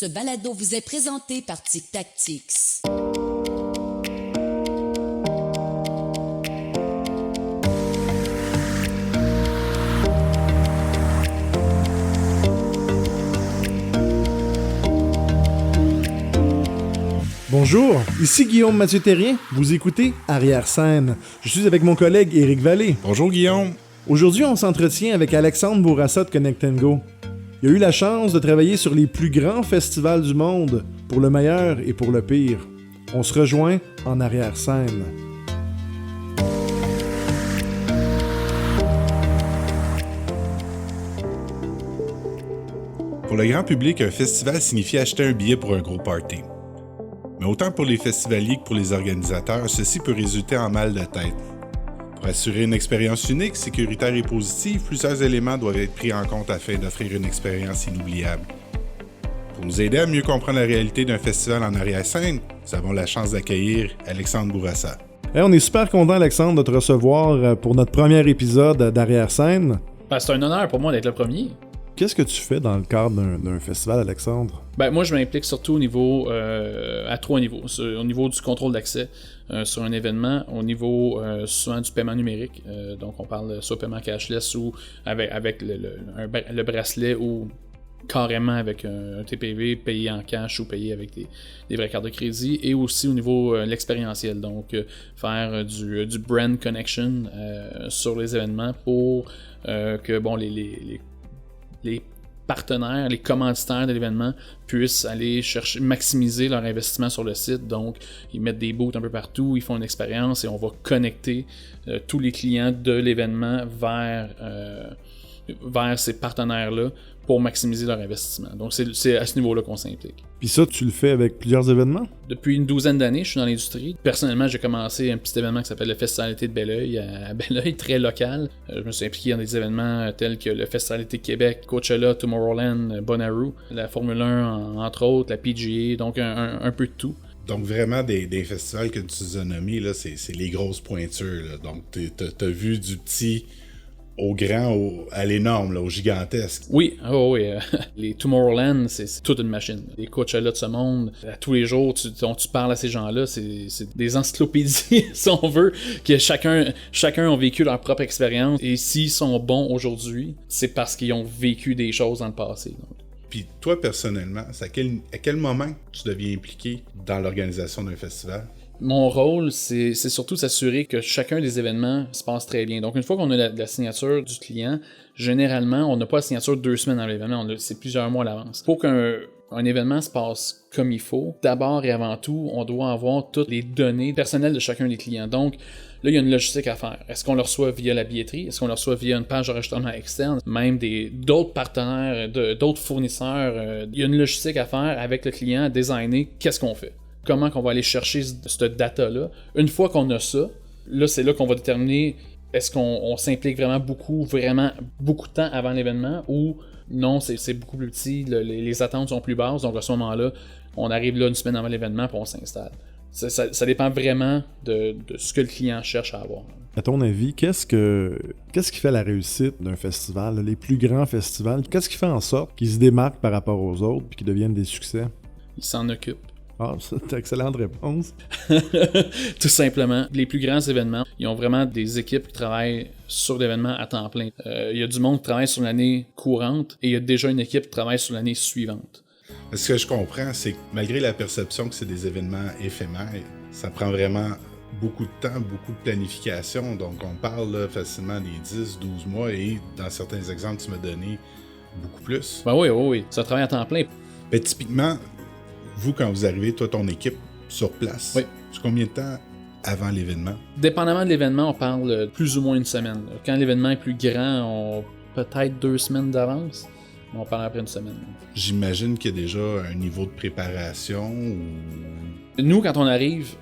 Ce balado vous est présenté par Tic Tac Tix. Bonjour, ici Guillaume Mathieu Terrien, vous écoutez Arrière-scène. Je suis avec mon collègue Éric Vallée. Bonjour Guillaume. Aujourd'hui, on s'entretient avec Alexandre Bourassa de Connect & Go. Il a eu la chance de travailler sur les plus grands festivals du monde, pour le meilleur et pour le pire. On se rejoint en arrière-scène. Pour le grand public, un festival signifie acheter un billet pour un gros party. Mais autant pour les festivaliers que pour les organisateurs, ceci peut résulter en mal de tête. Pour assurer une expérience unique, sécuritaire et positive, plusieurs éléments doivent être pris en compte afin d'offrir une expérience inoubliable. Pour nous aider à mieux comprendre la réalité d'un festival en arrière-scène, nous avons la chance d'accueillir Alexandre Bourassa. On est super content, Alexandre, de te recevoir pour notre premier épisode d'Arrière-scène. C'est un honneur pour moi d'être le premier. Qu'est-ce que tu fais dans le cadre d'un festival, Alexandre? Moi, je m'implique surtout au niveau, à trois niveaux. Au niveau du contrôle d'accès sur un événement, au niveau souvent du paiement numérique. Donc, on parle soit paiement cashless ou avec le bracelet ou carrément avec un TPV payé en cash ou payé avec des vraies cartes de crédit. Et aussi au niveau l'expérientiel. Donc, faire du brand connection sur les événements pour que les partenaires, les commanditaires de l'événement puissent aller maximiser leur investissement sur le site. Donc, ils mettent des booths un peu partout, ils font une expérience et on va connecter tous les clients de l'événement vers ces partenaires-là pour maximiser leur investissement. Donc, c'est à ce niveau-là qu'on s'implique. Puis ça, tu le fais avec plusieurs événements? Depuis une douzaine d'années, je suis dans l'industrie. Personnellement, j'ai commencé un petit événement qui s'appelle le Festival d'été de Belleuil, à Belleuil, très local. Je me suis impliqué dans des événements tels que le Festival d'été de Québec, Coachella, Tomorrowland, Bonnaroo, la Formule 1, entre autres, la PGA, donc un peu de tout. Donc vraiment, des festivals que tu as nommés, là, c'est les grosses pointures. Là. Donc t'as vu du petit au grand, à l'énorme, là, au gigantesque. Oui. Les Tomorrowland, c'est toute une machine. Les Coachella de ce monde, à tous les jours, tu parles à ces gens-là, c'est des encyclopédies, si on veut, que chacun a vécu leur propre expérience. Et s'ils sont bons aujourd'hui, c'est parce qu'ils ont vécu des choses dans le passé. Donc. Puis toi, personnellement, à quel moment tu deviens impliqué dans l'organisation d'un festival? Mon rôle, c'est surtout s'assurer que chacun des événements se passe très bien. Donc, une fois qu'on a la signature du client, généralement, on n'a pas la signature 2 semaines avant l'événement, c'est plusieurs mois à l'avance. Pour qu'un événement se passe comme il faut, d'abord et avant tout, on doit avoir toutes les données personnelles de chacun des clients. Donc, là, il y a une logistique à faire. Est-ce qu'on le reçoit via la billetterie? Est-ce qu'on le reçoit via une page d'enregistrement externe? Même d'autres partenaires, d'autres fournisseurs. Il y a une logistique à faire avec le client à designer qu'est-ce qu'on fait. Comment qu'on va aller chercher cette data-là. Une fois qu'on a ça, là, c'est là qu'on va déterminer est-ce qu'on s'implique vraiment beaucoup de temps avant l'événement ou non, c'est beaucoup plus petit, les attentes sont plus basses, donc à ce moment-là, on arrive là une semaine avant l'événement puis on s'installe. Ça dépend vraiment de ce que le client cherche à avoir. À ton avis, qu'est-ce qui fait la réussite d'un festival, là, les plus grands festivals? Qu'est-ce qui fait en sorte qu'ils se démarquent par rapport aux autres et qu'ils deviennent des succès? Ils s'en occupent. Ah, c'est une excellente réponse. Tout simplement. Les plus grands événements, ils ont vraiment des équipes qui travaillent sur l'événement à temps plein. Il y a du monde qui travaille sur l'année courante et il y a déjà une équipe qui travaille sur l'année suivante. Ce que je comprends, c'est que malgré la perception que c'est des événements éphémères, ça prend vraiment beaucoup de temps, beaucoup de planification. Donc, on parle là, facilement des 10, 12 mois et dans certains exemples, tu m'as donné beaucoup plus. Oui. Ça travaille à temps plein. Mais typiquement, vous, quand vous arrivez, toi, ton équipe sur place, oui. C'est combien de temps avant l'événement? Dépendamment de l'événement, on parle plus ou moins une semaine. Quand l'événement est plus grand, on peut-être 2 semaines d'avance, mais on parle après une semaine. J'imagine qu'il y a déjà un niveau de préparation ou... Nous, quand on arrive,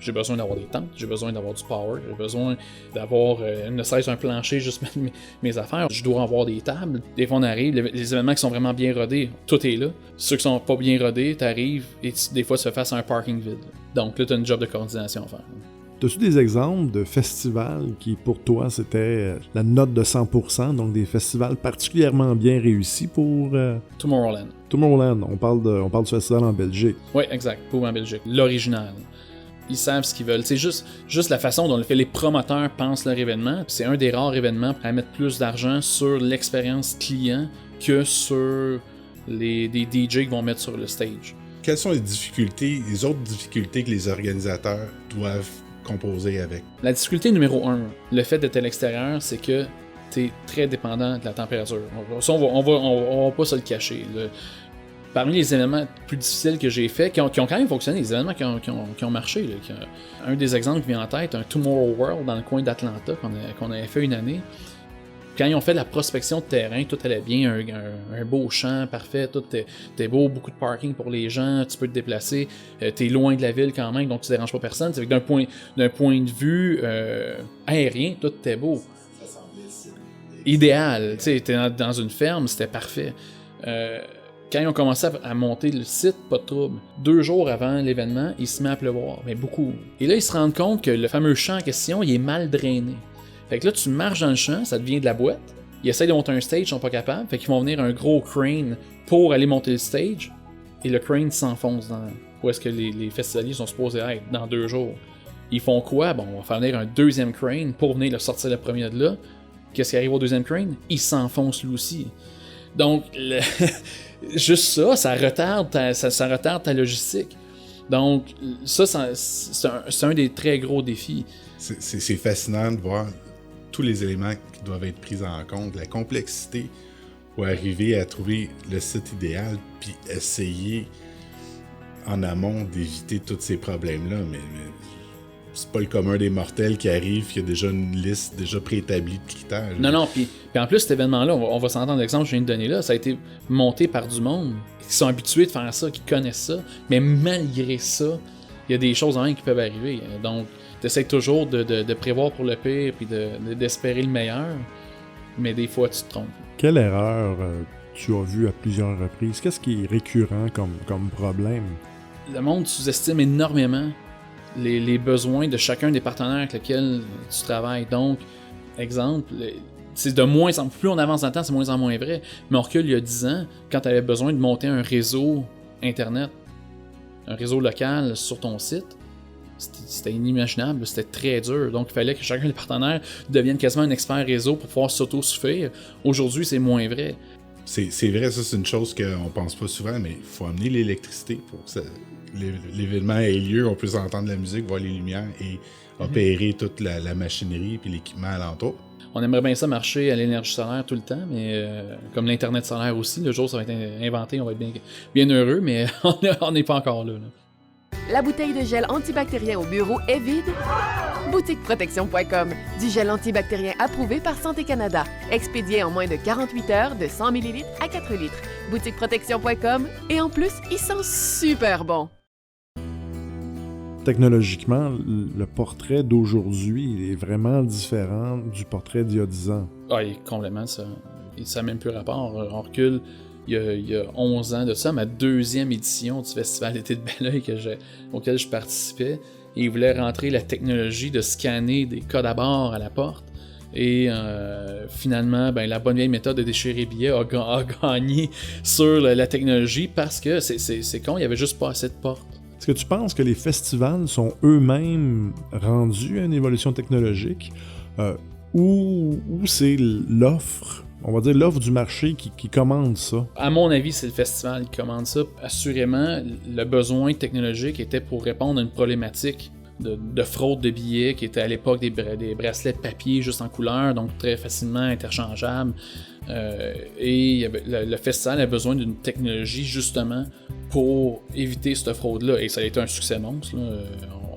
j'ai besoin d'avoir des tentes, j'ai besoin d'avoir du power, j'ai besoin d'avoir ne serait-ce un plancher, juste mettre mes affaires. Je dois avoir des tables. Des fois, on arrive, les événements qui sont vraiment bien rodés, tout est là. Ceux qui sont pas bien rodés, t'arrives et des fois, tu fais face à un parking vide. Donc là, t'as une job de coordination à faire. As-tu des exemples de festivals qui, pour toi, c'était la note de 100%, donc des festivals particulièrement bien réussis pour... Tomorrowland. Tomorrowland, on parle du festival en Belgique. Oui, exact, pour en Belgique. L'original. Ils savent ce qu'ils veulent. C'est juste la façon dont les promoteurs pensent leur événement. C'est un des rares événements à mettre plus d'argent sur l'expérience client que sur des DJ qui vont mettre sur le stage. Quelles sont les autres difficultés que les organisateurs doivent composer avec? La difficulté numéro 1, le fait d'être à l'extérieur, c'est que tu es très dépendant de la température. Ça, on va pas se le cacher. Parmi les événements plus difficiles que j'ai faits, qui ont quand même fonctionné, des événements qui ont marché, un des exemples qui vient en tête, un Tomorrow World dans le coin d'Atlanta qu'on avait fait une année. Quand ils ont fait la prospection de terrain, tout allait bien, un beau champ parfait, tout était beau, beaucoup de parking pour les gens, tu peux te déplacer, t'es loin de la ville quand même, donc tu déranges pas personne. C'est d'un point de vue aérien, tout était beau. Idéal, tu sais, t'es dans une ferme, c'était parfait. Quand ils ont commencé à monter le site, pas de trouble. 2 jours avant l'événement, il se met à pleuvoir, mais beaucoup. Et là, ils se rendent compte que le fameux champ en question, il est mal drainé. Fait que là, tu marches dans le champ, ça devient de la boîte. Ils essayent de monter un stage, ils sont pas capables. Fait qu'ils vont venir un gros crane pour aller monter le stage. Et le crane s'enfonce dans où est-ce que les festivaliers sont supposés être dans 2 jours. Ils font quoi? Bon, on va faire venir un deuxième crane pour venir le sortir le premier de là. Qu'est-ce qui arrive au deuxième crane? Il s'enfonce lui aussi. Donc, juste ça retarde ta logistique. Donc, ça c'est un des très gros défis. C'est fascinant de voir tous les éléments qui doivent être pris en compte, la complexité pour arriver à trouver le site idéal, puis essayer en amont d'éviter tous ces problèmes-là. Mais c'est pas le commun des mortels qui arrive, qui a déjà une liste déjà préétablie de critères. Non, puis en plus, cet événement-là, on va s'entendre l'exemple que je viens de donner là, ça a été monté par du monde qui sont habitués de faire ça, qui connaissent ça, mais malgré ça, il y a des choses en même qui peuvent arriver. Donc, t'essaies toujours de prévoir pour le pire puis d'espérer le meilleur, mais des fois, tu te trompes. Quelle erreur tu as vue à plusieurs reprises? Qu'est-ce qui est récurrent comme problème? Le monde sous-estime énormément les besoins de chacun des partenaires avec lesquels tu travailles. Donc, exemple, c'est de moins en plus on avance dans le temps, c'est moins en moins vrai. Mais on recule il y a 10 ans, quand tu avais besoin de monter un réseau Internet, un réseau local sur ton site, c'était inimaginable, c'était très dur. Donc, il fallait que chacun des partenaires devienne quasiment un expert réseau pour pouvoir s'auto-suffire. Aujourd'hui, c'est moins vrai. C'est vrai, ça, c'est une chose qu'on pense pas souvent, mais il faut amener l'électricité pour que l'événement ait lieu. On peut entendre la musique, voir les lumières et opérer toute la machinerie et l'équipement alentour. On aimerait bien ça marcher à l'énergie solaire tout le temps, mais comme l'Internet solaire aussi, le jour où ça va être inventé, on va être bien heureux, mais on n'est pas encore là. La bouteille de gel antibactérien au bureau est vide? Boutiqueprotection.com. Du gel antibactérien approuvé par Santé Canada. Expédié en moins de 48 heures de 100 ml à 4 litres. Boutiqueprotection.com. Et en plus, il sent super bon. Technologiquement, le portrait d'aujourd'hui est vraiment différent du portrait d'il y a 10 ans. Ah, il est complètement ça. Ça n'a même plus rapport. On recule. Il y a 11 ans de ça, ma 2e édition du Festival d'été de Belleuil auquel je participais. Et ils voulaient rentrer la technologie de scanner des codes à bord à la porte. Et finalement, la bonne vieille méthode de déchirer billets a gagné sur la technologie parce que c'est con, il n'y avait juste pas assez de portes. Est-ce que tu penses que les festivals sont eux-mêmes rendus à une évolution technologique ou c'est l'offre? On va dire l'offre du marché qui commande ça. À mon avis, c'est le festival qui commande ça. Assurément, le besoin technologique était pour répondre à une problématique de fraude de billets qui était à l'époque des bracelets de papier juste en couleur, donc très facilement interchangeables. Et le festival a besoin d'une technologie justement pour éviter cette fraude-là. Et ça a été un succès monstre, là.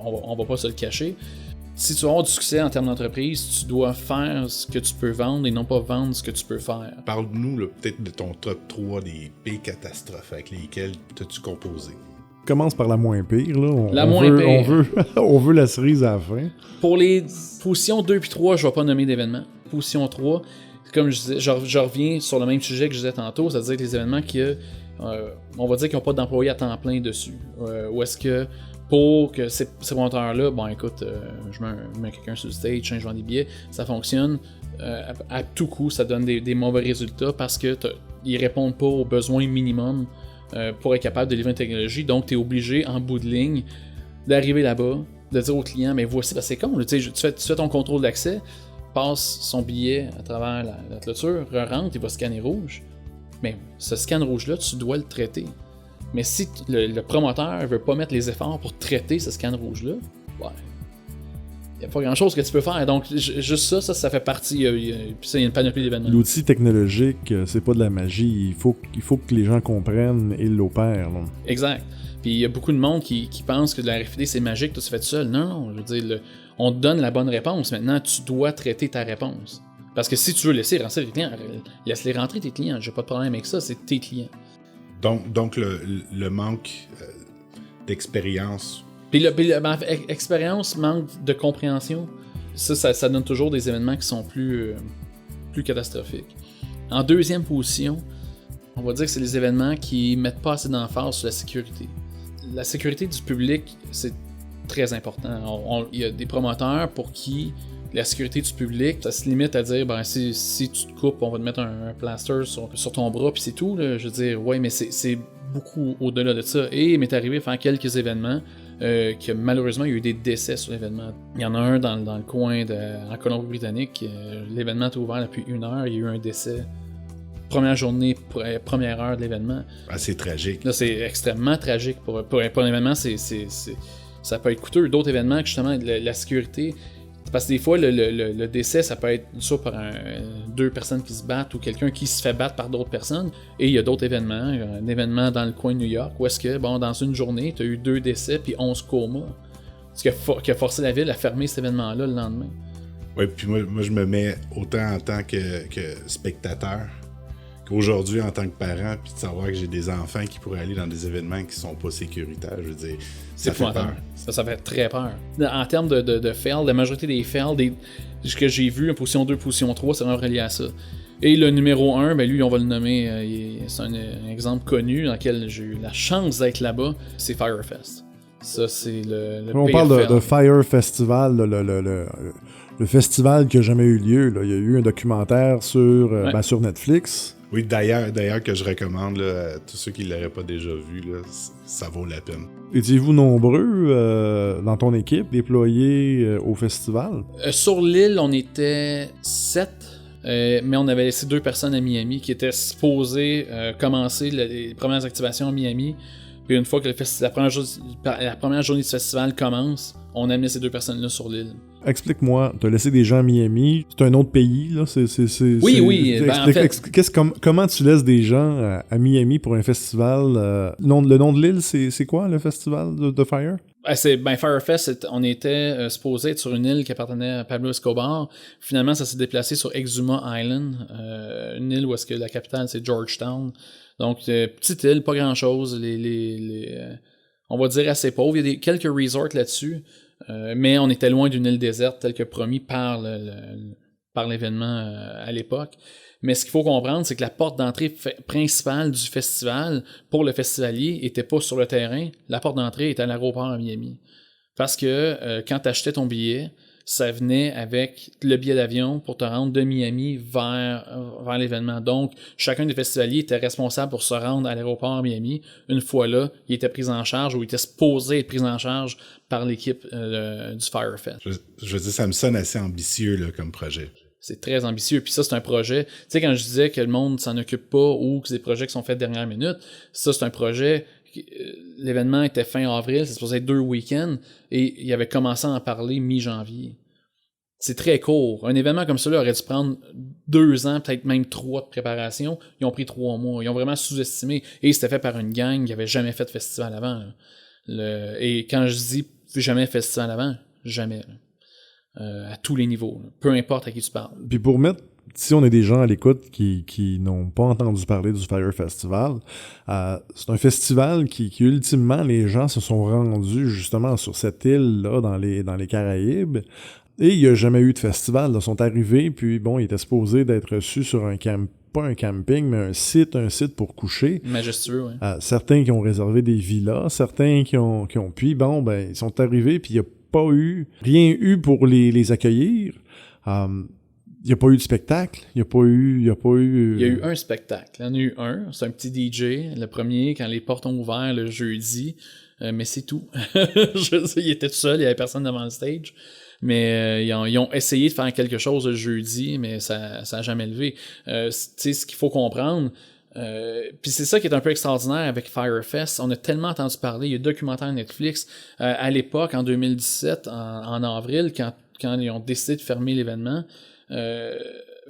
On va pas se le cacher. Si tu veux avoir du succès en termes d'entreprise, tu dois faire ce que tu peux vendre et non pas vendre ce que tu peux faire. Parle-nous peut-être de ton top 3 des pires catastrophes avec lesquelles as-tu composé. Commence par la moins pire. Là. Pire. On veut la cerise à la fin. Pour les positions 2 puis 3, je ne vais pas nommer d'événements. Position 3, comme je disais, je reviens sur le même sujet que je disais tantôt, c'est-à-dire les événements qui on va dire qu'ils n'ont pas d'employés à temps plein dessus. Ou est-ce que pour que ces promoteurs-là, bon écoute, je mets quelqu'un sur le stage, je vends des billets, ça fonctionne, à tout coup, ça donne des mauvais résultats parce que ils répondent pas aux besoins minimums pour être capable de livrer une technologie, donc tu es obligé, en bout de ligne, d'arriver là-bas, de dire au client, mais voici, parce que c'est con, tu fais ton contrôle d'accès, passe son billet à travers la clôture, rentre, il va scanner rouge, mais ce scan rouge-là, tu dois le traiter. Mais si le promoteur ne veut pas mettre les efforts pour traiter ce scan rouge-là, ouais, il n'y a pas grand-chose que tu peux faire. Donc, juste ça fait partie. Puis ça, il y a une panoplie d'événements. L'outil technologique, c'est pas de la magie. Il faut que les gens comprennent et l'opèrent. Là. Exact. Puis il y a beaucoup de monde qui pense que de la RFID, c'est magique, tout se fait tout seul. Non, je veux dire, on te donne la bonne réponse. Maintenant, tu dois traiter ta réponse. Parce que si tu veux laisser rentrer tes clients, laisse-les rentrer tes clients. J'ai pas de problème avec ça, c'est tes clients. Donc le manque d'expérience. Puis expérience, manque de compréhension, ça donne toujours des événements qui sont plus catastrophiques. En deuxième position, on va dire que c'est les événements qui mettent pas assez d'emphase sur la sécurité. La sécurité du public, c'est très important. Il y a des promoteurs pour qui la sécurité du public, ça se limite à dire, si tu te coupes, on va te mettre un plaster sur ton bras, puis c'est tout. Là. Je veux dire, ouais, mais c'est beaucoup au-delà de ça. Et il m'est arrivé à faire quelques événements que malheureusement, il y a eu des décès sur l'événement. Il y en a un dans le coin en Colombie-Britannique. L'événement était ouvert depuis 1 heure, il y a eu un décès. Première journée, première heure de l'événement. Ah, c'est tragique. Là, c'est extrêmement tragique. Pour un événement, ça peut être coûteux. D'autres événements, justement, la sécurité... Parce que des fois, le décès, ça peut être soit par 2 personnes qui se battent ou quelqu'un qui se fait battre par d'autres personnes. Et il y a d'autres événements. Un événement dans le coin de New York où est-ce que, dans une journée, tu as eu 2 décès puis 11 comas. Ce qui a forcé la ville à fermer cet événement-là le lendemain. Oui, puis moi, je me mets autant en tant que spectateur qu'aujourd'hui en tant que parent, puis de savoir que j'ai des enfants qui pourraient aller dans des événements qui sont pas sécuritaires, je veux dire, ça fait peur. Ça fait très peur. En termes de fail, la majorité des fails que j'ai vu, position 2, position 3, c'est vraiment relié à ça. Et le numéro 1, lui, on va le nommer, c'est un exemple connu dans lequel j'ai eu la chance d'être là-bas, c'est Firefest. Ça, c'est le on parle de Fire Festival, le festival qui n'a jamais eu lieu. Là. Il y a eu un documentaire sur Netflix. Oui, d'ailleurs que je recommande là, à tous ceux qui ne l'auraient pas déjà vu, là, ça vaut la peine. Étiez-vous nombreux dans ton équipe déployés au festival? Sur l'île, on était 7, mais on avait laissé 2 personnes à Miami qui étaient supposées commencer les premières activations à Miami. Puis une fois que la première journée du festival commence, on a amené ces 2 personnes-là sur l'île. Explique-moi, t'as laissé des gens à Miami, c'est un autre pays, là? Oui. En fait... Comment tu laisses des gens à Miami pour un festival? Le nom de l'île, c'est quoi, le festival de Fire? Firefest, on était supposé être sur une île qui appartenait à Pablo Escobar. Finalement, ça s'est déplacé sur Exuma Island, une île où est-ce que la capitale, c'est Georgetown. Donc, petite île, pas grand-chose. On va dire assez pauvre. Il y a quelques resorts là-dessus. Mais on était loin d'une île déserte telle que promis par l'événement à l'époque. Mais ce qu'il faut comprendre, c'est que la porte d'entrée principale du festival pour le festivalier était pas sur le terrain. La porte d'entrée était à l'aéroport à Miami. Parce que quand tu achetais ton billet, ça venait avec le billet d'avion pour te rendre de Miami vers l'événement. Donc, chacun des festivaliers était responsable pour se rendre à l'aéroport à Miami. Une fois là, il était pris en charge ou il était supposé être pris en charge par l'équipe du Firefest. Je veux dire, ça me sonne assez ambitieux là, comme projet. C'est très ambitieux. Puis ça, c'est un projet... Tu sais, quand je disais que le monde s'en occupe pas ou que c'est des projets qui sont faits dernière minute, ça, c'est un projet... L'événement était fin avril, c'est supposé être 2 week-ends, et il avait commencé à en parler mi-janvier. C'est très court. Un événement comme ça aurait dû prendre 2 ans, peut-être même 3 de préparation. Ils ont pris 3 mois. Ils ont vraiment sous-estimé. Et c'était fait par une gang qui avait jamais fait de festival avant. Et quand je dis jamais fait de festival avant, jamais. À tous les niveaux. Peu importe à qui tu parles. Puis pour mettre, si on a des gens à l'écoute qui n'ont pas entendu parler du Fire Festival, c'est un festival qui ultimement, les gens se sont rendus justement sur cette île-là dans les Caraïbes. Et il n'y a jamais eu de festival. Ils sont arrivés, puis bon, ils étaient supposés d'être reçus sur un pas un camping, mais un site pour coucher. Majestueux, oui. Certains qui ont réservé des villas, certains qui ont puis bon, ben, ils sont arrivés, puis il n'y a pas rien eu pour les accueillir. Il n'y a pas eu de spectacle. Il y a eu un spectacle. Il y en a eu un. C'est un petit DJ. Le premier, quand les portes ont ouvert le jeudi. Mais c'est tout. Je sais, il était tout seul. Il n'y avait personne devant le stage. Mais ils ont essayé de faire quelque chose le jeudi, mais ça n'a jamais levé. Tu sais, ce qu'il faut comprendre... puis c'est ça qui est un peu extraordinaire avec Firefest. On a tellement entendu parler. Il y a un documentaire Netflix. À l'époque, en 2017, en avril, quand ils ont décidé de fermer l'événement...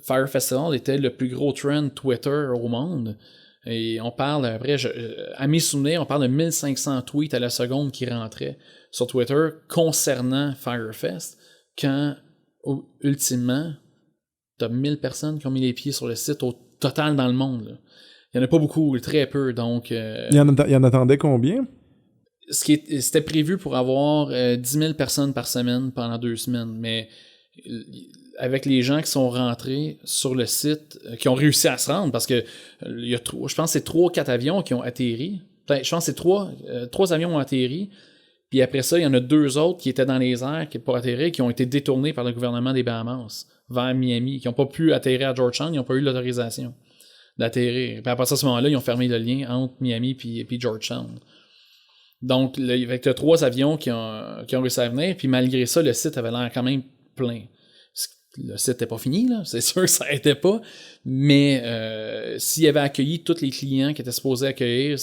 Fire Festival était le plus gros trend Twitter au monde. Et on parle, après, à mes souvenirs, on parle de 1500 tweets à la seconde qui rentraient sur Twitter concernant Firefest, quand, ultimement, t'as 1000 personnes qui ont mis les pieds sur le site au total dans le monde. Là. Il n'y en a pas beaucoup, très peu, donc... Il y en attendait combien? C'était prévu pour avoir 10 000 personnes par semaine pendant 2 semaines, mais... avec les gens qui sont rentrés sur le site, qui ont réussi à se rendre, parce que je pense que c'est 3-4 avions qui ont atterri. Je pense que c'est 3 avions ont atterri, puis après ça, il y en a 2 autres qui étaient dans les airs pour atterrir, qui ont été détournés par le gouvernement des Bahamas vers Miami, qui n'ont pas pu atterrir à Georgetown, ils n'ont pas eu l'autorisation d'atterrir. Puis après ça, à ce moment-là, ils ont fermé le lien entre Miami et Georgetown. Donc, avec les 3 avions qui ont réussi à venir, puis malgré ça, le site avait l'air quand même plein. Le site n'était pas fini, là, c'est sûr que ça n'était pas, mais s'il avait accueilli tous les clients qui étaient supposés accueillir,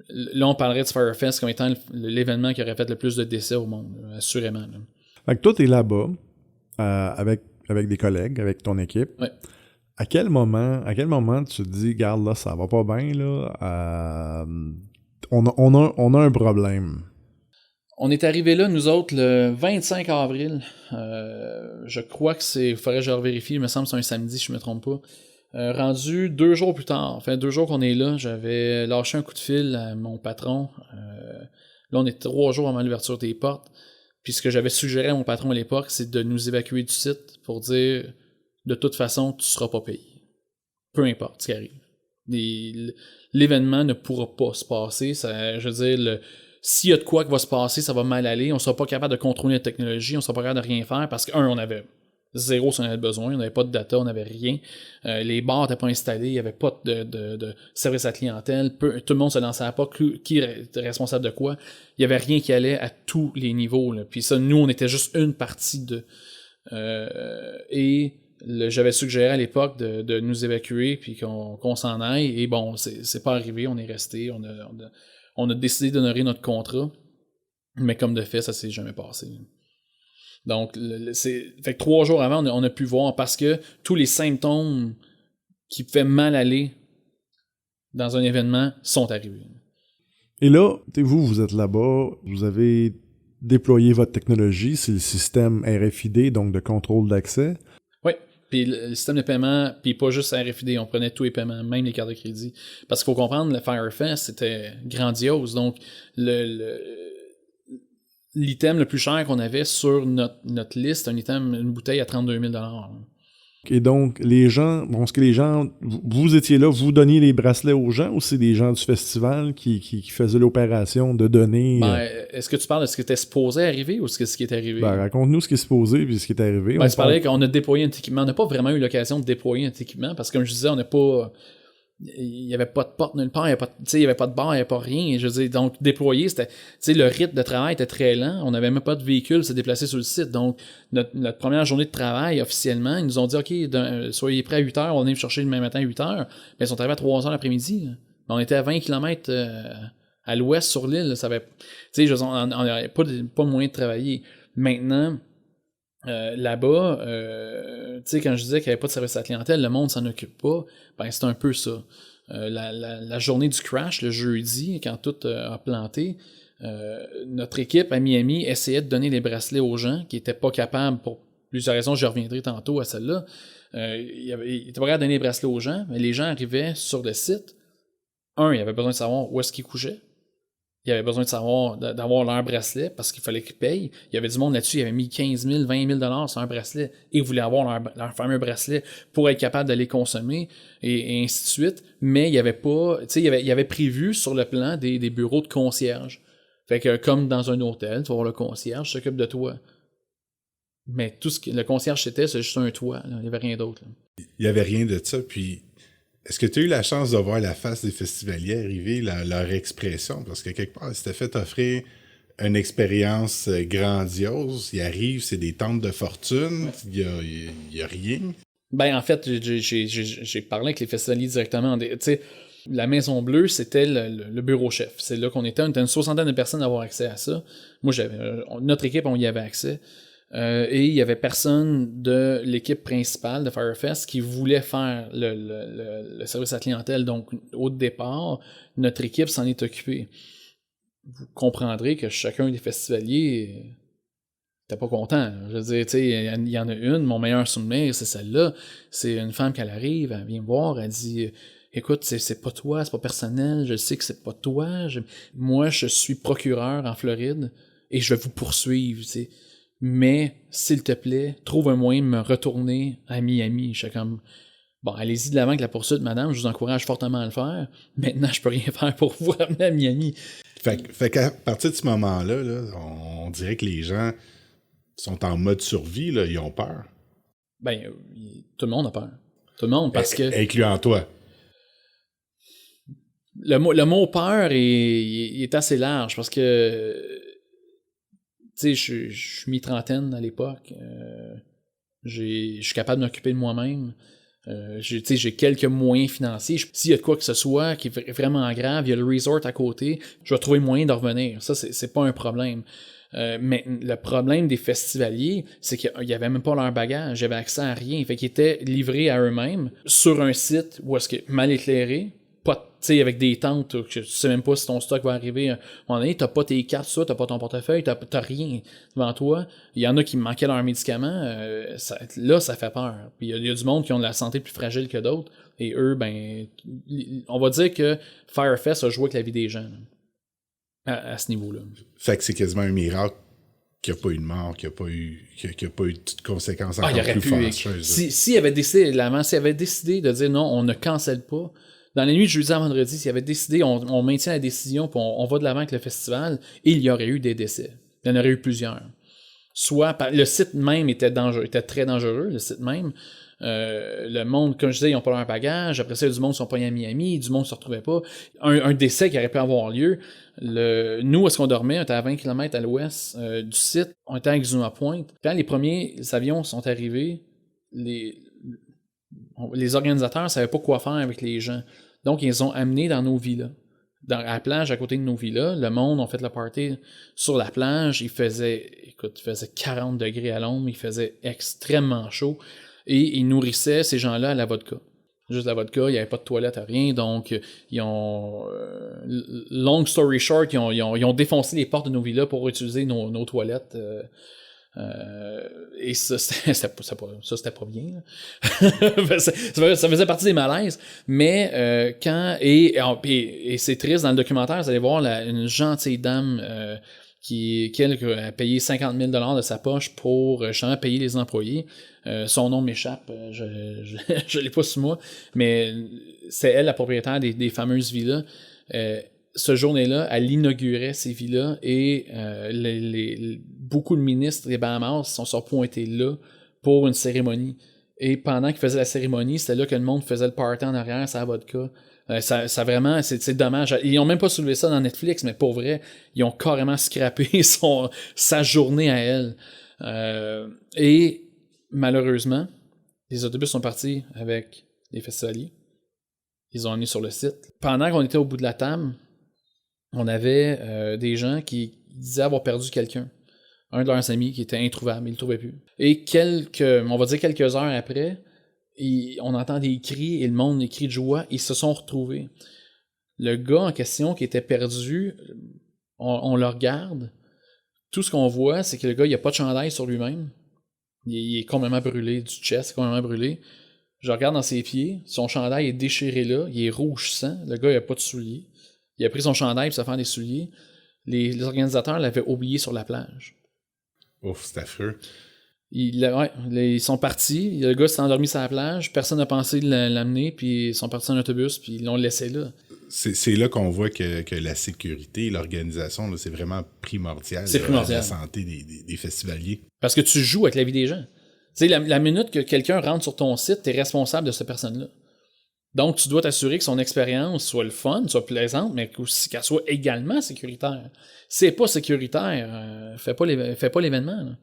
là on parlerait de Firefest comme étant l'événement qui aurait fait le plus de décès au monde, assurément. Là. Fait que toi, t'es là-bas, avec des collègues, avec ton équipe. Ouais. À quel moment tu te dis, garde là, ça va pas bien, là, on a un problème. On est arrivé là, nous autres, le 25 avril. Je crois que il faudrait que je revérifie, il me semble que c'est un samedi, si je me trompe pas. Rendu 2 jours plus tard, enfin 2 jours qu'on est là, j'avais lâché un coup de fil à mon patron. Là, on est 3 jours avant l'ouverture des portes. Puis ce que j'avais suggéré à mon patron à l'époque, c'est de nous évacuer du site pour dire, de toute façon, tu seras pas payé. Peu importe ce qui arrive. L'événement ne pourra pas se passer. Je veux dire, s'il y a de quoi qui va se passer, ça va mal aller. On ne sera pas capable de contrôler la technologie, on ne sera pas capable de rien faire parce on avait zéro si on avait besoin, on n'avait pas de data, on n'avait rien. Les bars n'étaient pas installés, il n'y avait pas de service à la clientèle, tout le monde se lançait à pas, qui est responsable de quoi. Il n'y avait rien qui allait à tous les niveaux. Là. Puis ça, nous, on était juste une partie de... j'avais suggéré à l'époque de nous évacuer puis qu'on s'en aille. Et bon, c'est pas arrivé, on est resté, on a décidé d'honorer notre contrat, mais comme de fait, ça s'est jamais passé. Donc, fait que 3 jours avant, on a pu voir, parce que tous les symptômes qui pouvaient mal aller dans un événement sont arrivés. Et là, vous êtes là-bas, vous avez déployé votre technologie, c'est le système RFID, donc de contrôle d'accès. Oui. Puis le système de paiement, puis pas juste RFID, on prenait tous les paiements, même les cartes de crédit. Parce qu'il faut comprendre, le Firefest, c'était grandiose. Donc, l'item le plus cher qu'on avait sur notre liste, une bouteille à 32 000 $. Et donc, vous étiez là, vous donniez les bracelets aux gens, ou c'est des gens du festival qui faisaient l'opération de donner... Est-ce que tu parles de ce qui était supposé arriver ou ce qui est arrivé? Raconte-nous ce qui est supposé puis ce qui est arrivé. Tu parlais qu'on a déployé un équipement. On n'a pas vraiment eu l'occasion de déployer un équipement parce que, comme je disais, on n'a pas... Il n'y avait pas de porte nulle part, il n'y avait pas de bar, il n'y avait pas rien. Je veux dire, donc, déployer, c'était... le rythme de travail était très lent. On n'avait même pas de véhicule se déplacer sur le site. Donc, notre première journée de travail, officiellement, ils nous ont dit, OK, soyez prêts à 8 heures, on est chercher demain matin à 8 heures. Mais ils sont arrivés à 3 heures l'après-midi. On était à 20 km à l'ouest sur l'île. On n'avait pas moyen de travailler. Maintenant... là-bas, quand je disais qu'il n'y avait pas de service à la clientèle, le monde s'en occupe pas, c'est un peu ça. La journée du crash, le jeudi, quand tout a planté, notre équipe à Miami essayait de donner les bracelets aux gens qui n'étaient pas capables, pour plusieurs raisons, je reviendrai tantôt à celle-là. Il était pas capable de donner les bracelets aux gens, mais les gens arrivaient sur le site. Il y avait besoin de savoir où est-ce qu'ils couchaient. il avait besoin d'avoir leur bracelet parce qu'il fallait qu'ils payent. Il y avait du monde là-dessus, il avait mis 15 000, 20 000 sur un bracelet et ils voulaient avoir leur fameux bracelet pour être capable de les consommer et ainsi de suite. Mais il y avait pas, tu sais, il y avait prévu sur le plan des bureaux de concierge. Fait que comme dans un hôtel, tu vas voir le concierge s'occupe de toi. Mais tout ce que le concierge c'était, c'est juste un toit, là. Il n'y avait rien d'autre, là. Il n'y avait rien de ça, puis est-ce que tu as eu la chance de voir la face des festivaliers arriver, leur expression? Parce que quelque part, ils s'étaient fait offrir une expérience grandiose. Ils arrivent, c'est des tentes de fortune, il y a rien. Ben, en fait, j'ai parlé avec les festivaliers directement. Tu sais, la Maison Bleue, c'était le bureau chef. C'est là qu'on était. On était une soixantaine de personnes à avoir accès à ça. Moi, notre équipe, on y avait accès. Et il y avait personne de l'équipe principale de Firefest qui voulait faire le service à clientèle. Donc, au départ, notre équipe s'en est occupée. Vous comprendrez que chacun des festivaliers n'était pas content. Je veux dire, tu sais, il y en a une, mon meilleur souvenir, c'est celle-là. C'est une femme qui arrive, elle vient me voir, elle dit « Écoute, c'est pas toi, c'est pas personnel, je sais que c'est pas toi. Moi, je suis procureur en Floride et je vais vous poursuivre, tu sais. Mais, s'il te plaît, trouve un moyen de me retourner à Miami. » Je suis comme, bon, allez-y de l'avant avec la poursuite, madame, je vous encourage fortement à le faire. Maintenant, je peux rien faire pour vous ramener à Miami. Fait qu'à partir de ce moment-là, là, on dirait que les gens sont en mode survie, là, ils ont peur. Ben, tout le monde a peur. Tout le monde, parce que... Incluant toi. Le mot peur est assez large, parce que... Tu sais, je suis mi-trentaine à l'époque. Je suis capable de m'occuper de moi-même. J'ai quelques moyens financiers. S'il y a de quoi que ce soit qui est vraiment grave, il y a le resort à côté, je vais trouver moyen de revenir. Ça, c'est pas un problème. Mais le problème des festivaliers, c'est qu'il y avait même pas leur bagage. J'avais accès à rien. Fait qu'ils étaient livrés à eux-mêmes sur un site où est-ce que mal éclairé, pas, tu sais, avec des tentes, que tu sais même pas si ton stock va arriver à un moment donné, t'as pas tes cartes, t'as pas ton portefeuille, t'as rien devant toi. Il y en a qui manquaient leurs médicaments, là, ça fait peur. Puis il y a du monde qui ont de la santé plus fragile que d'autres, et eux, ben, on va dire que Firefest a joué avec la vie des gens, là, à ce niveau-là. Fait que c'est quasiment un miracle qu'il n'y a pas eu de mort, qu'il n'y a pas eu de conséquences encore plus fâcheuses. S'il avait décidé de dire non, on ne cancelle pas, dans les nuits de jeudi à vendredi, s'il avait décidé, on maintient la décision, puis on va de l'avant avec le festival, et il y aurait eu des décès. Il y en aurait eu plusieurs. Soit le site même était très dangereux, le site même. Le monde, comme je disais, ils n'ont pas leur bagage. Après ça, il y a du monde qui sont pas à Miami, du monde qui se retrouvait pas. Un décès qui aurait pu avoir lieu. Nous, où est-ce qu'on dormait? On était à 20 km à l'ouest du site. On était à Exuma Point. Quand les premiers avions sont arrivés, les organisateurs ne savaient pas quoi faire avec les gens. Donc, ils les ont amenés dans nos villas. À la plage, à côté de nos villas, le monde a fait le party sur la plage. Il faisait 40 degrés à l'ombre. Il faisait extrêmement chaud. Et ils nourrissaient ces gens-là à la vodka. Juste la vodka, il n'y avait pas de toilette à rien. Donc, ils ont... long story short, ils ont défoncé les portes de nos villas pour utiliser nos toilettes. Et ça, c'était pas bien. ça faisait partie des malaises. Mais et c'est triste, dans le documentaire, vous allez voir une gentille dame qui a payé 50 000 de sa poche pour justement payer les employés. Son nom m'échappe, je l'ai pas sous moi, mais c'est elle la propriétaire des fameuses villas. Ce journée-là, elle inaugurait ces villas et beaucoup de ministres des Bahamas sont pointés là pour une cérémonie. Et pendant qu'ils faisaient la cérémonie, c'était là que le monde faisait le party en arrière, ça vodka. Ça vraiment, c'est dommage. Ils n'ont même pas soulevé ça dans Netflix, mais pour vrai, ils ont carrément scrappé sa journée à elle. Et malheureusement, les autobus sont partis avec les festivaliers. Ils ont amené sur le site. Pendant qu'on était au bout de la table, on avait des gens qui disaient avoir perdu quelqu'un. Un de leurs amis qui était introuvable, ils ne le trouvaient plus. Et quelques heures après, on entend des cris et le monde, des cris de joie, ils se sont retrouvés. Le gars en question qui était perdu, on le regarde. Tout ce qu'on voit, c'est que le gars, il n'a pas de chandail sur lui-même. Il est complètement brûlé, du chest, complètement brûlé. Je regarde dans ses pieds, son chandail est déchiré là, il est rouge sang, le gars, il n'a pas de souliers. Il a pris son chandail pour se faire des souliers. Les organisateurs l'avaient oublié sur la plage. Ouf, c'est affreux. Ils sont partis, le gars s'est endormi sur la plage, personne n'a pensé de l'amener, puis ils sont partis en autobus, puis ils l'ont laissé là. C'est là qu'on voit que la sécurité, l'organisation, là, c'est vraiment primordial. C'est primordial. La santé des festivaliers. Parce que tu joues avec la vie des gens. Tu sais, la minute que quelqu'un rentre sur ton site, tu es responsable de cette personne-là. Donc, tu dois t'assurer que son expérience soit le fun, soit plaisante, mais aussi qu'elle soit également sécuritaire. Si c'est pas sécuritaire, fais pas l'événement. Là.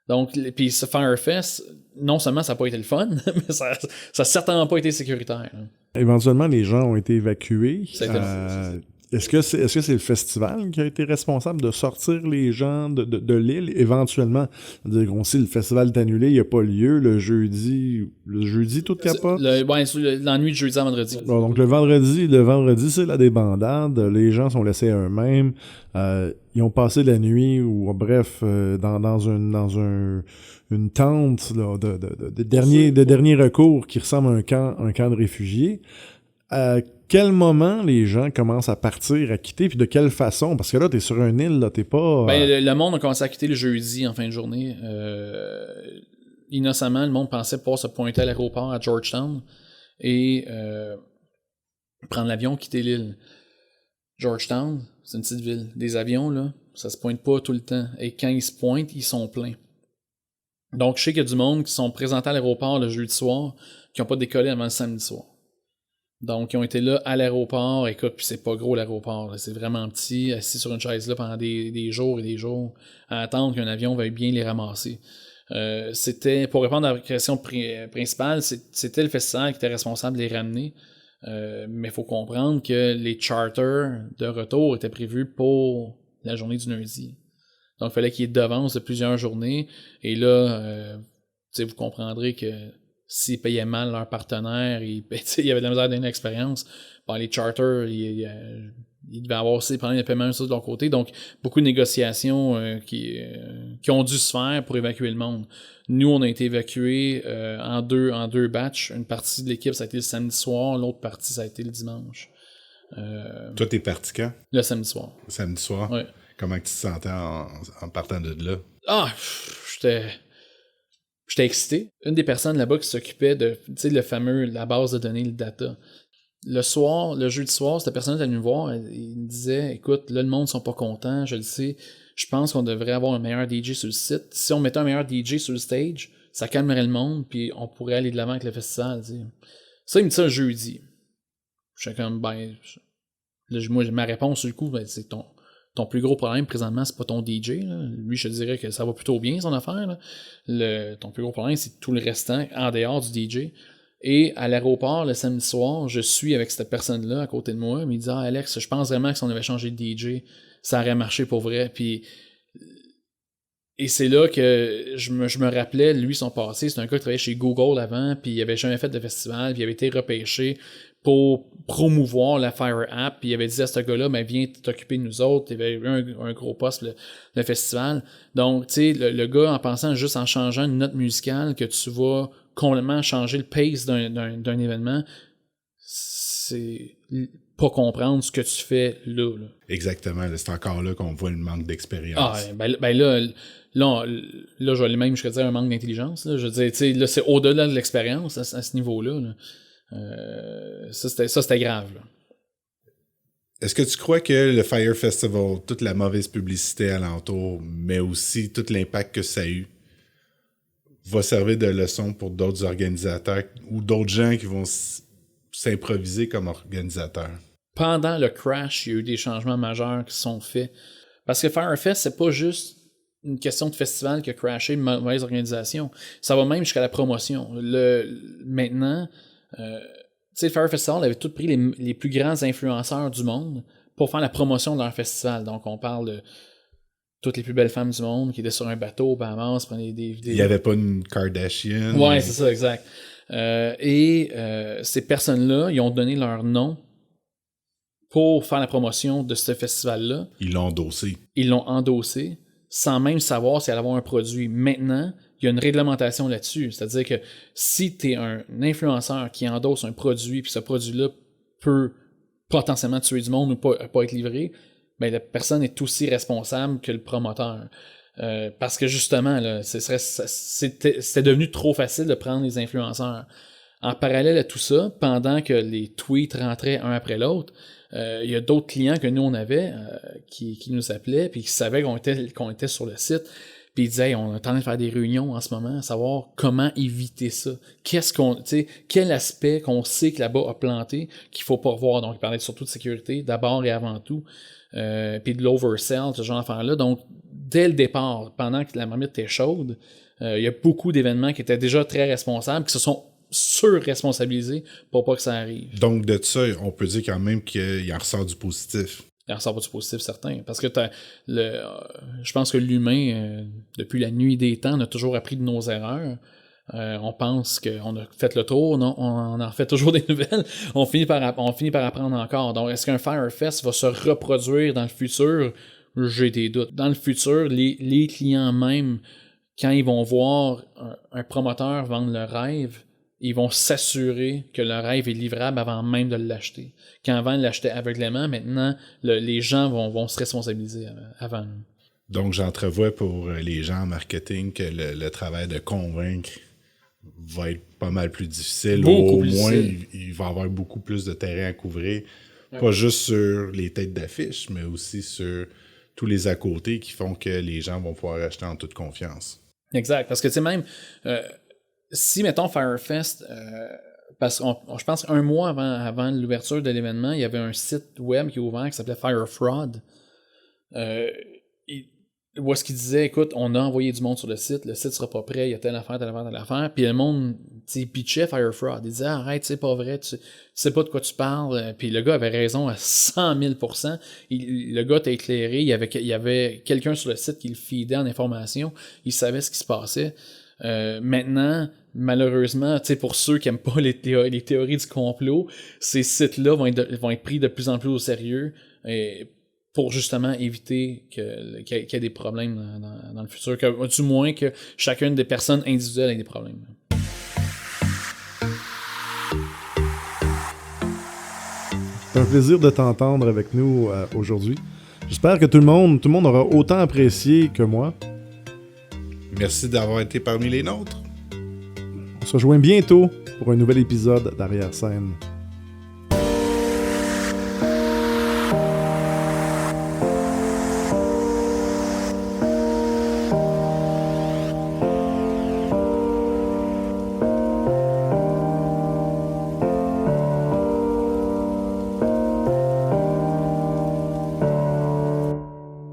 Donc, puis ce Firefest, non seulement ça n'a pas été le fun, mais ça a certainement pas été sécuritaire. Là. Éventuellement, les gens ont été évacués. Est-ce que c'est le festival qui a été responsable de sortir les gens de l'île éventuellement? C'est-à-dire qu'on sait le festival est annulé, il n'y a pas lieu le jeudi tout capote? La nuit de jeudi à vendredi. Bon, donc le vendredi, c'est la débandade. Les gens sont laissés à eux-mêmes. Ils ont passé la nuit ou bref dans une tente là, de dernier recours qui ressemble à un camp de réfugiés. À quel moment les gens commencent à partir, à quitter, puis de quelle façon? Parce que là, t'es sur une île, là, t'es pas... Le monde a commencé à quitter le jeudi en fin de journée. Innocemment, le monde pensait pouvoir se pointer à l'aéroport à Georgetown et prendre l'avion, quitter l'île. Georgetown, c'est une petite ville. Des avions, là, ça se pointe pas tout le temps. Et quand ils se pointent, ils sont pleins. Donc, je sais qu'il y a du monde qui sont présentés à l'aéroport le jeudi soir, qui n'ont pas décollé avant le samedi soir. Donc, ils ont été là à l'aéroport. Écoute, puis c'est pas gros l'aéroport, là. C'est vraiment petit, assis sur une chaise là pendant des jours et des jours, à attendre qu'un avion veuille bien les ramasser. C'était, pour répondre à la question principale, c'était le festival qui était responsable de les ramener. Mais il faut comprendre que les charters de retour étaient prévus pour la journée du lundi. Donc, il fallait qu'il y ait d'avance de plusieurs journées. Et là, vous comprendrez que s'ils payaient mal leur partenaire, il y avait de la misère d'une expérience. Bon, les charters, ils devaient avoir aussi des problèmes de paiement de leur côté. Donc, beaucoup de négociations qui ont dû se faire pour évacuer le monde. Nous, on a été évacués en deux batchs. Une partie de l'équipe, ça a été le samedi soir. L'autre partie, ça a été le dimanche. Toi, t'es parti quand? Le samedi soir. Le samedi soir? Oui. Comment tu te sentais en partant de là? Ah, j'étais excité. Une des personnes là-bas qui s'occupait de, la base de données, le data. Le jeudi soir, cette personne est venue me voir, il me disait, écoute, là, le monde ne sont pas contents, je le sais, je pense qu'on devrait avoir un meilleur DJ sur le site. Si on mettait un meilleur DJ sur le stage, ça calmerait le monde, puis on pourrait aller de l'avant avec le festival, t'sais. Ça, il me dit ça le jeudi. Je suis comme, moi, ma réponse, du coup, c'est ton plus gros problème présentement, c'est pas ton DJ. Là. Lui, je te dirais que ça va plutôt bien, son affaire. Là. Ton plus gros problème, c'est tout le restant en dehors du DJ. Et à l'aéroport, le samedi soir, je suis avec cette personne-là à côté de moi. Il me dit, Alex, je pense vraiment que si on avait changé de DJ, ça aurait marché pour vrai. Et c'est là que je me rappelais, lui, son passé. C'est un gars qui travaillait chez Google avant, puis il avait jamais fait de festival, puis il avait été repêché pour promouvoir la Fire App, puis il avait dit à ce gars-là, viens t'occuper de nous autres, il avait eu un gros poste, le festival. Donc, tu sais, le gars, en pensant juste en changeant une note musicale, que tu vas complètement changer le pace d'un événement, c'est pas comprendre ce que tu fais là. Exactement, c'est encore là qu'on voit le manque d'expérience. Là, je vais aller même jusqu'à dire un manque d'intelligence. Là. Je veux dire, tu sais, là, c'est au-delà de l'expérience à ce niveau-là. Là. Ça, c'était grave. Là. Est-ce que tu crois que le Fire Festival, toute la mauvaise publicité alentour, mais aussi tout l'impact que ça a eu, va servir de leçon pour d'autres organisateurs ou d'autres gens qui vont s'improviser comme organisateurs? Pendant le crash, il y a eu des changements majeurs qui sont faits. Parce que Firefest, c'est pas juste une question de festival qui a crashé, une mauvaise organisation. Ça va même jusqu'à la promotion. Maintenant, tu sais, le Fire Festival avait tout pris les plus grands influenceurs du monde pour faire la promotion de leur festival. Donc, on parle de toutes les plus belles femmes du monde qui étaient sur un bateau, Bahamas, prenaient des vidéos. Il n'y avait pas une Kardashian. Ouais, c'est ça, exact. Ces personnes-là, ils ont donné leur nom pour faire la promotion de ce festival-là. Ils l'ont endossé. Ils l'ont endossé sans même savoir s'il allait avoir un produit. Maintenant, il y a une réglementation là-dessus. C'est-à-dire que si tu es un influenceur qui endosse un produit, puis ce produit-là peut potentiellement tuer du monde ou pas être livré, ben la personne est aussi responsable que le promoteur. Parce que justement, là, c'était devenu trop facile de prendre les influenceurs. En parallèle à tout ça, pendant que les tweets rentraient un après l'autre, il y a d'autres clients que nous on avait qui nous appelaient puis qui savaient qu'on était sur le site. Puis ils disaient, hey, on est en train de faire des réunions en ce moment, à savoir comment éviter ça. Quel aspect qu'on sait que là-bas a planté qu'il faut pas revoir. Donc, ils parlaient surtout de sécurité, d'abord et avant tout. Puis de l'oversell, ce genre d'affaires-là. Donc, dès le départ, pendant que la marmite était chaude, il y a beaucoup d'événements qui étaient déjà très responsables, qui se sont sur-responsabilisés pour pas que ça arrive. Donc, de ça, on peut dire quand même qu'il en ressort du positif. Il en ressort pas du positif, certain. Parce que je pense que l'humain, depuis la nuit des temps, on a toujours appris de nos erreurs. On pense qu'on a fait le tour, non, on en fait toujours des nouvelles. On finit par apprendre encore. Donc, est-ce qu'un Firefest va se reproduire dans le futur? J'ai des doutes. Dans le futur, les clients même, quand ils vont voir un promoteur vendre le rêve, ils vont s'assurer que le rêve est livrable avant même de l'acheter. Qu'avant, ils l'achetaient aveuglément, maintenant, les gens vont se responsabiliser avant. Donc, j'entrevois pour les gens en marketing que le travail de convaincre va être pas mal plus difficile. Au moins, il va y avoir beaucoup plus de terrain à couvrir. Ouais. Pas juste sur les têtes d'affiche, mais aussi sur tous les à côté qui font que les gens vont pouvoir acheter en toute confiance. Exact. Parce que, tu sais, même... si, mettons, Firefest, parce que je pense qu'un mois avant l'ouverture de l'événement, il y avait un site web qui est ouvert qui s'appelait Firefraud. Où est-ce qu'il disait, écoute, on a envoyé du monde sur le site sera pas prêt, il y a telle affaire, puis le monde, tu sais, pitchait Firefraud. Il disait, arrête, c'est pas vrai, tu sais pas de quoi tu parles. Puis le gars avait raison à 100 000 %. Le gars t'a éclairé, il y avait quelqu'un sur le site qui le feedait en information, il savait ce qui se passait. Maintenant, malheureusement, tu sais, pour ceux qui aiment pas les théories du complot, ces sites-là vont être pris de plus en plus au sérieux pour justement éviter qu'il y ait des problèmes dans le futur, du moins que chacune des personnes individuelles ait des problèmes. C'est un plaisir de t'entendre avec nous aujourd'hui. J'espère que tout le monde aura autant apprécié que moi. Merci d'avoir été parmi les nôtres. On se rejoint bientôt pour un nouvel épisode d'Arrière-Scène.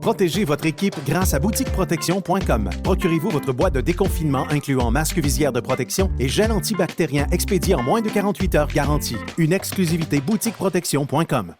Protégez votre équipe grâce à boutiqueprotection.com. Procurez-vous votre boîte de déconfinement incluant masque visière de protection et gel antibactérien expédié en moins de 48 heures garantie. Une exclusivité boutiqueprotection.com.